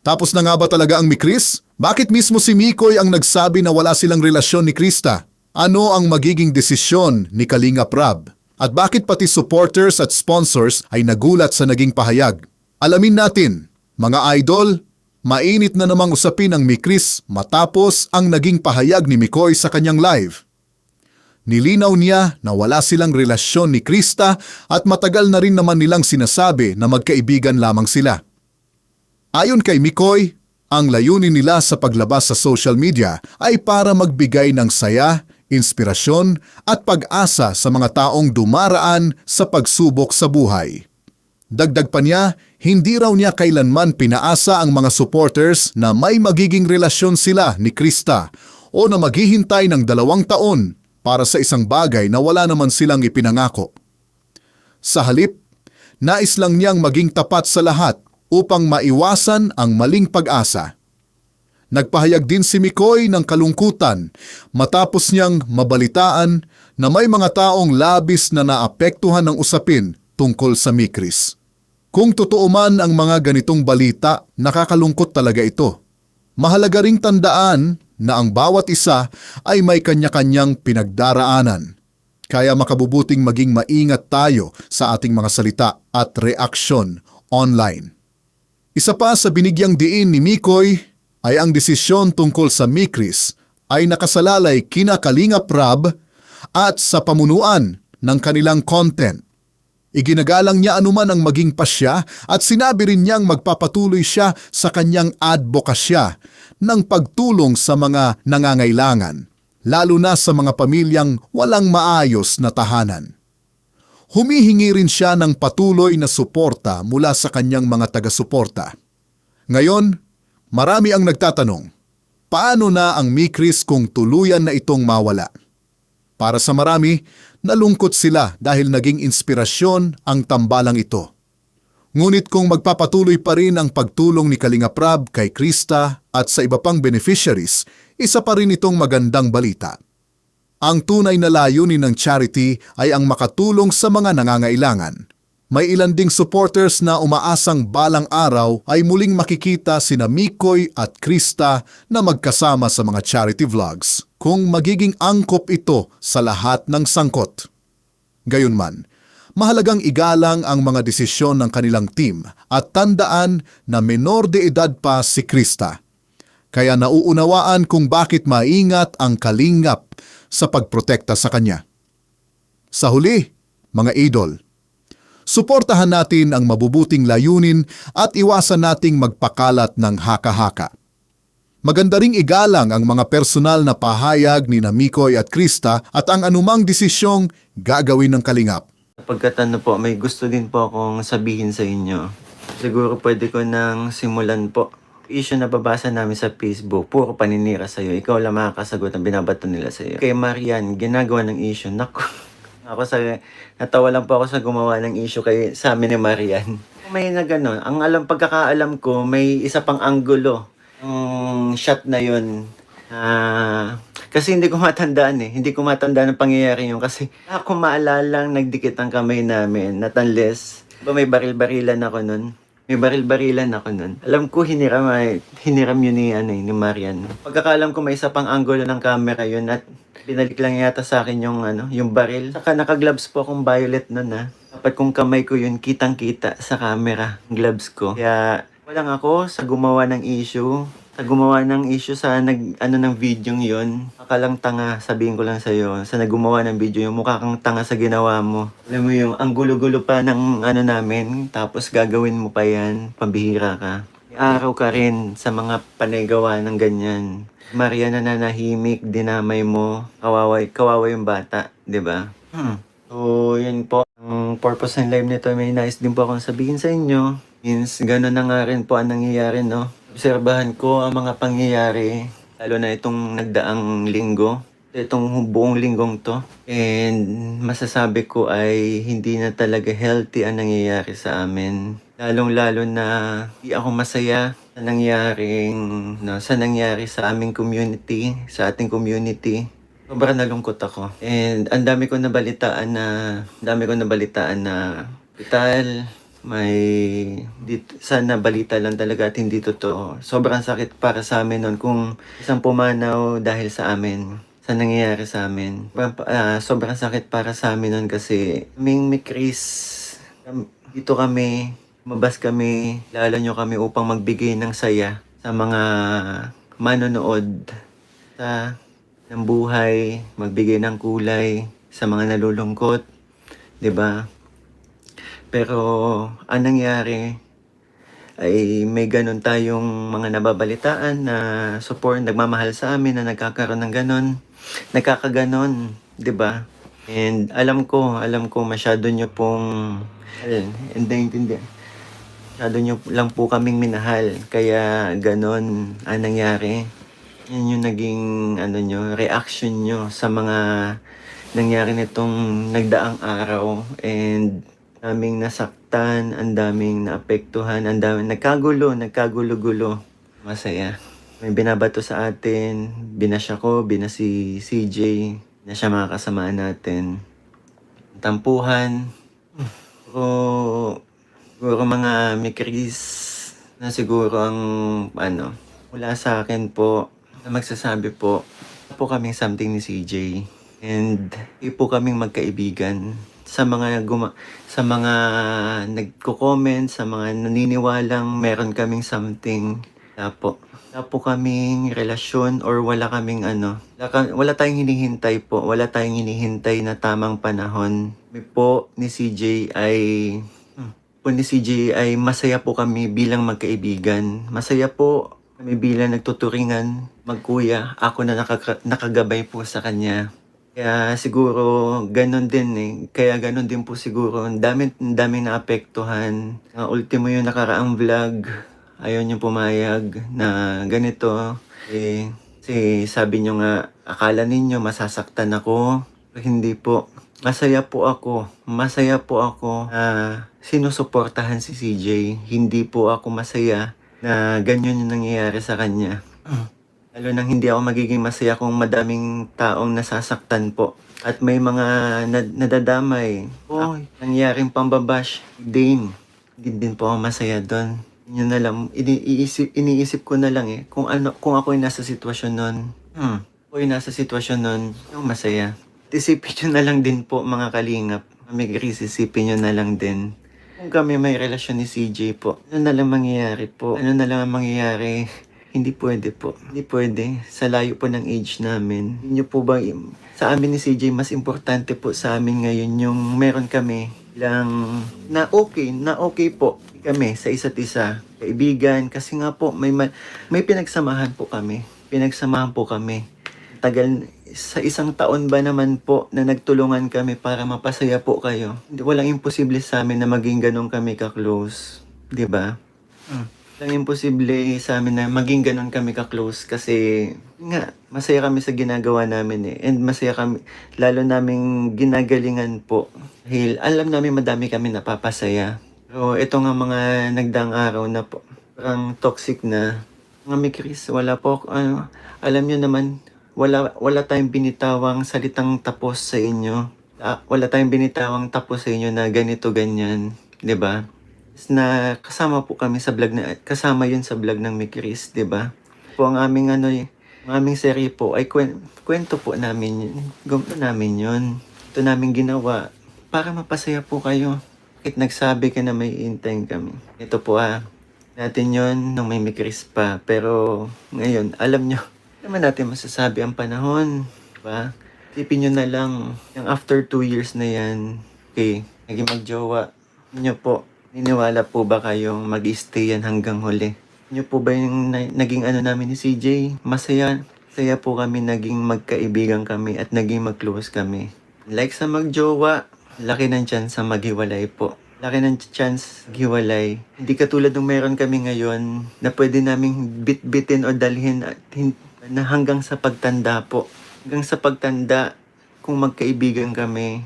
Tapos na nga ba talaga ang Mikris? Bakit mismo si Mikoy ang nagsabi na wala silang relasyon ni Krista? Ano ang magiging desisyon ni Kalinga Prab? At bakit pati supporters at sponsors ay nagulat sa naging pahayag? Alamin natin, mga idol, mainit na namang usapin ang Mikris matapos ang naging pahayag ni Mikoy sa kanyang live. Nilinaw niya na wala silang relasyon ni Krista at matagal na rin naman nilang sinasabi na magkaibigan lamang sila. Ayon kay Mikoy, ang layunin nila sa paglabas sa social media ay para magbigay ng saya, inspirasyon at pag-asa sa mga taong dumaraan sa pagsubok sa buhay. Dagdag pa niya, hindi raw niya kailanman pinaasa ang mga supporters na may magiging relasyon sila ni Krista o na maghihintay ng 2 taon para sa isang bagay na wala naman silang ipinangako. Sa halip, nais lang niyang maging tapat sa lahat upang maiwasan ang maling pag-asa. Nagpahayag din si Mikoy ng kalungkutan matapos niyang mabalitaan na may mga taong labis na naapektuhan ng usapin tungkol sa Mikris. Kung totoo man ang mga ganitong balita, nakakalungkot talaga ito. Mahalaga ring tandaan na ang bawat isa ay may kanya-kanyang pinagdaraanan. Kaya makabubuting maging maingat tayo sa ating mga salita at reaksyon online. Isa pa sa binigyang diin ni Mikoy ay ang desisyon tungkol sa Mikris ay nakasalalay kina Kalinga Prab at sa pamunuan ng kanilang content. Iginagalang niya anuman ang maging pasya at sinabi rin niyang magpapatuloy siya sa kanyang advokasya ng pagtulong sa mga nangangailangan, lalo na sa mga pamilyang walang maayos na tahanan. Humihingi rin siya ng patuloy na suporta mula sa kanyang mga taga-suporta. Ngayon, marami ang nagtatanong, paano na ang Mikris kung tuluyan na itong mawala? Para sa marami, nalungkot sila dahil naging inspirasyon ang tambalang ito. Ngunit kung magpapatuloy pa rin ang pagtulong ni Kalinga Prab kay Krista at sa iba pang beneficiaries, isa pa rin itong magandang balita. Ang tunay na layunin ng charity ay ang makatulong sa mga nangangailangan. May ilan ding supporters na umaasang balang araw ay muling makikita sina Mikoy at Krista na magkasama sa mga charity vlogs kung magiging angkop ito sa lahat ng sangkot. Gayunman, mahalagang igalang ang mga desisyon ng kanilang team at tandaan na menor de edad pa si Krista. Kaya nauunawaan kung bakit maingat ang kalingap sa pagprotekta sa kanya. Sa huli, mga idol, suportahan natin ang mabubuting layunin at iwasan nating magpakalat ng haka-haka. Maganda ring igalang ang mga personal na pahayag ni Mikoy at Krista at ang anumang desisyong gagawin ng kalingap. Pagkatano po, may gusto din po akong sabihin sa inyo. Siguro pwede ko nang simulan po. Issue na babasa namin sa Facebook, puro paninira sa'yo. Ikaw lang makakasagot ang binabato nila sa'yo. Kay Marian, ginagawa ng issue. Naku, natawa lang po ako sa gumawa ng issue sa amin ni Marian. May na gano'n. Ang pagkakaalam ko, may isa pang anggulo. Ang shot na yun. Kasi hindi ko matandaan eh. Hindi ko matandaan ang pangyayari yun. Kasi ako maalalang nagdikit ang kamay namin. Not unless, may baril-barilan ako nun. Alam ko hiniram yun ni Marian. Pagkakalam ko may isa pang angulo ng camera yun at binalik lang yata sa akin yung baril. Saka naka-gloves po akong violet nun Dapat kung kamay ko yun, kitang-kita sa camera, gloves ko. Kaya walang ako sa gumawa ng issue. Ng video yun. Akalang tanga, sabihin ko lang sa'yo. Sa naggumawa ng video yung mukha kang tanga sa ginawa mo. Alam mo yung ang gulo-gulo pa ng namin. Tapos gagawin mo pa yan. Pambihira ka. Araw ka rin sa mga panigawa ng ganyan. Maria na nanahimik, dinamay mo. Kawawa yung bata. 'Di ba? So, yun po. Ang purpose ng live nito, may nais din po akong sabihin sa inyo. Means, gano'n na nga rin po ang nangyayari, no? Obserbahan ko ang mga pangyayari, lalo na itong nagdaang linggo, itong buong linggong to. And masasabi ko ay hindi na talaga healthy ang nangyayari sa amin. Lalong-lalo na hindi ako masaya sa nangyari sa aming community, sa ating community. Sobrang nalungkot ako. And ang dami ko nabalitaan na hospital, sana balita lang talaga at hindi totoo. Sobrang sakit para sa amin nun kung isang pumanaw dahil sa amin, sa nangyayari sa amin. Sobrang sakit para sa amin nun kasi may Chris, dito kami, mabas kami, lalo nyo kami upang magbigay ng saya sa mga manonood sa ng buhay, magbigay ng kulay sa mga nalulungkot, 'di ba? Pero ang nangyari ay may ganun tayong mga nababalitaan na support, nagmamahal sa amin na nagkakaroon ng ganun, nagkakaganon, 'di ba? And alam ko masyado nyo pong hindi, masyado nyo lang po kaming minahal, kaya ganon ang nangyari. Yan yung naging reaction nyo sa mga nangyari nitong nagdaang araw, and daming nasaktan, ang daming naapektuhan, ang daming nagkagulo-gulo. Masaya. May binabato sa atin, binas ako, binas si CJ, na siya mga kasamaan natin. Tampuhan. Siguro mga mikris na siguro ang mula sa akin po, na magsasabi po kaming something ni CJ, and po kaming magkaibigan sa mga nagko-comment, sa mga naniniwalang meron kaming something. Wala po kaming relasyon, or wala kaming wala tayong hinihintay na tamang panahon. Ni CJ ay masaya po kami bilang magkaibigan. Masaya po kami bilang nagtuturingan, magkuya. Ako na nakagabay po sa kanya. Kaya siguro ganun din po siguro. Ang daming naapektuhan. Ultimo yung nakaraang vlog, ayaw niyo pumayag na ganito. Kasi sabi niyo nga, akala ninyo masasaktan ako. Hindi po. Masaya po ako na sinusuportahan si CJ. Hindi po ako masaya na ganyan yung nangyayari sa kanya. Lalo nang hindi ako magiging masaya kung madaming taong nasasaktan po. At may mga nadadamay. Nangyaring pambabash. Hindi din po ako masaya doon. Yun na lang, iniisip ko na lang kung ako ay nasa sitwasyon nun. Yung masaya. Isipin nyo na lang din po mga kalingap. May isipin nyo na lang din. Kung kami may relasyon ni CJ po, ano na lang mangyayari po? Hindi pwede po. Hindi pwede. Sa layo po ng age namin. Hindi po ba, sa amin ni CJ, mas importante po sa amin ngayon yung meron kami lang na okay po kami sa isa't isa. Kaibigan, kasi nga po, may pinagsamahan po kami. Tagal, sa isang taon ba naman po na nagtulungan kami para mapasaya po kayo. Walang imposible sa amin na maging ganun kami ka-close. 'Di ba? Walang imposible sa amin na maging ganun kami ka-close kasi nga, masaya kami sa ginagawa namin and masaya kami, lalo naming ginagalingan po. Dahil alam namin madami kami napapasaya. Pero ito nga mga nagdaang araw na po, parang toxic na. Mga mikris, wala po, alam nyo naman, wala tayong binitawang salitang tapos sa inyo. Wala tayong binitawang tapos sa inyo na ganito, ganyan. 'Di ba? Na kasama po kami sa vlog kasama yun sa vlog ng Mikris, 'di ba? Po ang aming aming serye po ay kwento po namin yun. Gawin namin yun. Ito namin ginawa para mapasaya po kayo. Kahit nagsabi ka na may intent kami. Ito po natin yun nung may Mikris pa. Pero ngayon, alam nyo, naman natin masasabi ang panahon, diba? Isipin nyo na lang, yung after 2 years na yan, okay, naging magjowa, nyo po, niniwala po ba kayong mag-stay yan hanggang huli? Nyo po ba yung naging namin ni CJ? Masaya po kami, naging magkaibigan kami at naging mag-close kami. Like sa magjowa, laki ng chance sa maghiwalay po. Laki ng chance hiwalay. Hindi katulad ng meron kami ngayon na pwede naming bit-bitin o dalhin at na hanggang sa pagtanda po. Hanggang sa pagtanda, kung magkaibigan kami,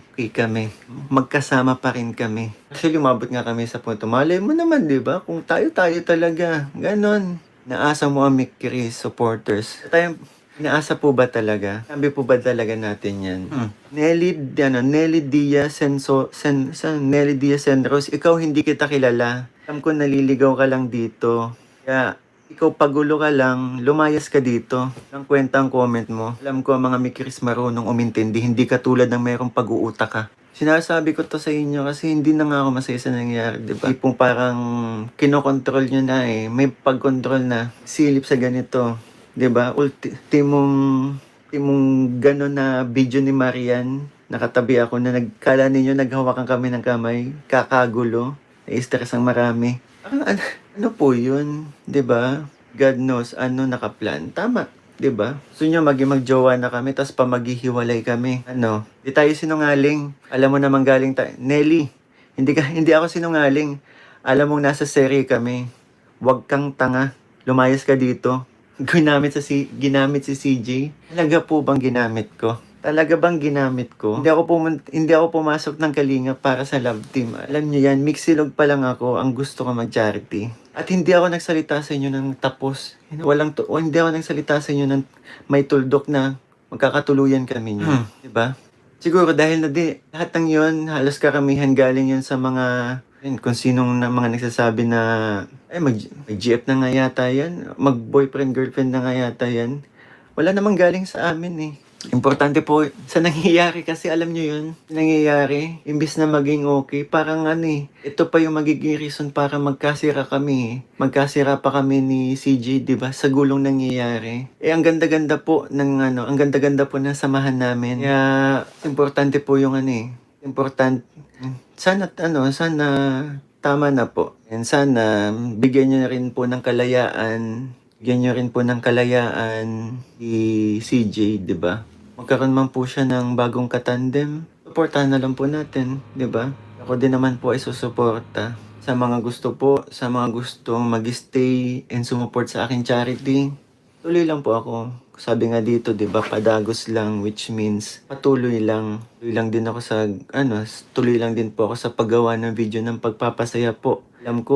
magkasama pa rin kami. Actually, umabot nga kami sa punto. Malay mo naman, di ba? Kung tayo talaga. Ganon. Naasa mo ang Mikris supporters. Inaasa po ba talaga? Sabi po ba talaga natin yan? Nelly Diaz Nelly Diaz Senros, ikaw hindi kita kilala. Alam ko naliligaw ka lang dito. Kaya, ikaw pagulo ka lang, lumayas ka dito. Ang kwenta ang comment mo. Alam ko ang mga Mikris marunong umintindi, hindi katulad ng mayroong pag-uutak ka. Sinasabi ko to sa inyo kasi hindi na nga ako masaya sa nangyayari, di ba? Tipong parang kinokontrol nyo na eh. May pag-control na. Silip sa ganito. Di ba? Ultimong gano'n na video ni Marian. Nakatabi ako na nagkala ninyo, naghawakan kami ng kamay. Kakagulo. Na-stress ang marami. Ano po yun? Di ba? God knows ano nakaplan. Tama. 'Di ba? Gusto nyo magjowa na kami tapos pa maghihiwalay kami. Ano? Di tayo sinungaling. Alam mo naman galing tayo. Nelly, hindi ako sinungaling. Alam mong nasa serye kami. Huwag kang tanga. Lumayas ka dito. Ginamit si CJ. Talaga po bang ginamit ko? Talaga bang ginamit ko? Hindi ako pumasok ng Kalingap para sa love team. Alam niyo yan, mixilog pa lang ako ang gusto ko mag-charity. At hindi ako nagsalita sa inyo ng tapos. Hindi ako nagsalita sa inyo ng may tuldok na magkakatuluyan kami niyo. Diba? Siguro dahil lahat ng yun, halos karamihan galing yun sa mga, kung sinong mga nagsasabi na, mag-GF na nga yata yan, mag-boyfriend-girlfriend na nga yata yan. Wala namang galing sa amin eh. Importante po sa nangyayari kasi alam nyo yun, nangyayari, imbis na maging okay, parang ito pa yung magiging reason para magkasira kami. Magkasira pa kami ni CJ, di ba? Sa gulong nangyayari. Ang ganda-ganda po ang ganda-ganda po ng samahan namin. Kaya, importante po yung sana tama na po. And sana, bigyan nyo rin po ng kalayaan si CJ, 'di ba? Magkaroon man po siya ng bagong katandem. Suportahan na lang po natin, 'di ba? Ako din naman po ay susuporta sa mga gustong mag-stay and sumuport sa aking charity. Tuloy lang po ako. Sabi nga dito, 'di ba, padagos lang, which means patuloy lang. Tuloy lang din po ako sa paggawa ng video ng pagpapasaya po. Alam ko,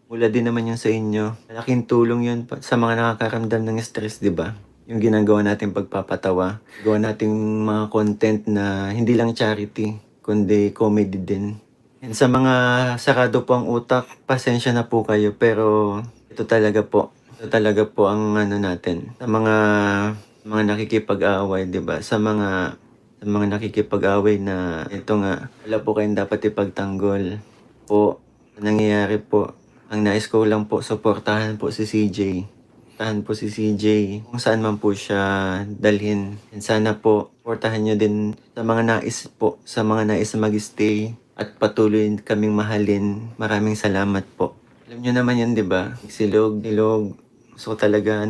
mula din naman yun sa inyo. Malaking tulong yun sa mga nakakaramdam ng stress, di ba? Yung ginagawa natin pagpapatawa. Gawa natin mga content na hindi lang charity, kundi comedy din. And sa mga sarado po ang utak, pasensya na po kayo. Pero ito talaga po ang natin. Sa mga nakikipag-away, di ba? Sa mga nakikipag-away na ito nga, wala po kayong dapat ipagtanggol. Po, nangyayari po. Ang nais ko lang po, suportahan po si CJ. Kung saan man po siya dalhin. And sana po, suportahan nyo din sa mga nais na mag-stay. At patuloy kaming mahalin. Maraming salamat po. Alam nyo naman yan, di ba? Silog. So talaga,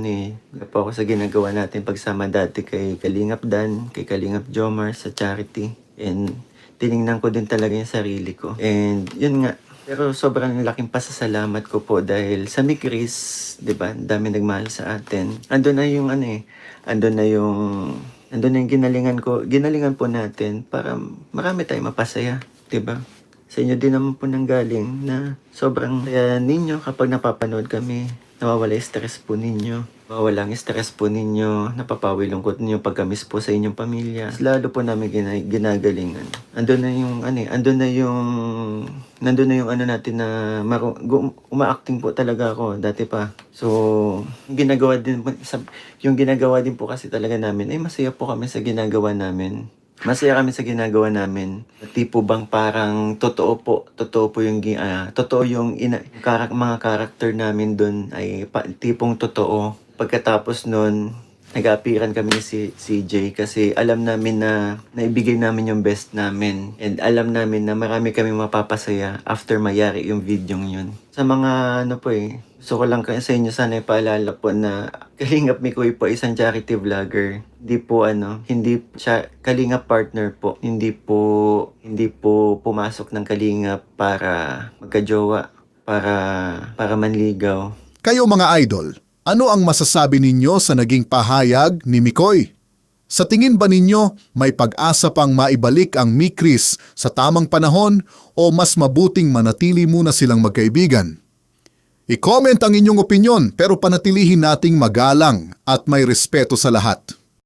po ako sa ginagawa natin pagsama dati kay Kalingap Dan, kay Kalingap Jomar sa charity. And tiningnan ko din talaga yung sarili ko. And yun nga, pero sobrang laking pasasalamat ko po dahil sa Mikris, 'di ba? Dami nagmahal sa atin. Andun na yung ginalingan po natin para marami tayong mapasaya, 'di ba? Sa inyo din naman po nanggaling na sobrang saya ninyo kapag napapanood kami. Nawawala yung stress po ninyo. Mawawala ang stress po ninyo. Napapawi lungkot ninyo pagka-miss po sa inyong pamilya. Lalo po namin ginagalingan. Andun na yung natin na uma-acting po talaga ako dati pa. So, yung ginagawa din po kasi talaga namin, masaya po kami sa ginagawa namin. Tipo bang parang totoo po yung mga karakter namin doon ay tipong totoo. Pagkatapos nun, nag-appearan kami ni CJ kasi alam namin na naibigay namin yung best namin. And alam namin na marami kami mapapasaya after mayari yung video yun. Sa mga gusto ko lang sa inyo sana ipaalala po na Kalingap Mikoy po isang charity vlogger. Hindi siya Kalingap partner po. Hindi po pumasok ng Kalingap para magkajowa, para manligaw. Kayo mga idol, ano ang masasabi ninyo sa naging pahayag ni Mikoy? Sa tingin ba ninyo may pag-asa pang maibalik ang Mikris sa tamang panahon o mas mabuting manatili muna silang magkaibigan? I-comment ang inyong opinyon pero panatilihin nating magalang at may respeto sa lahat.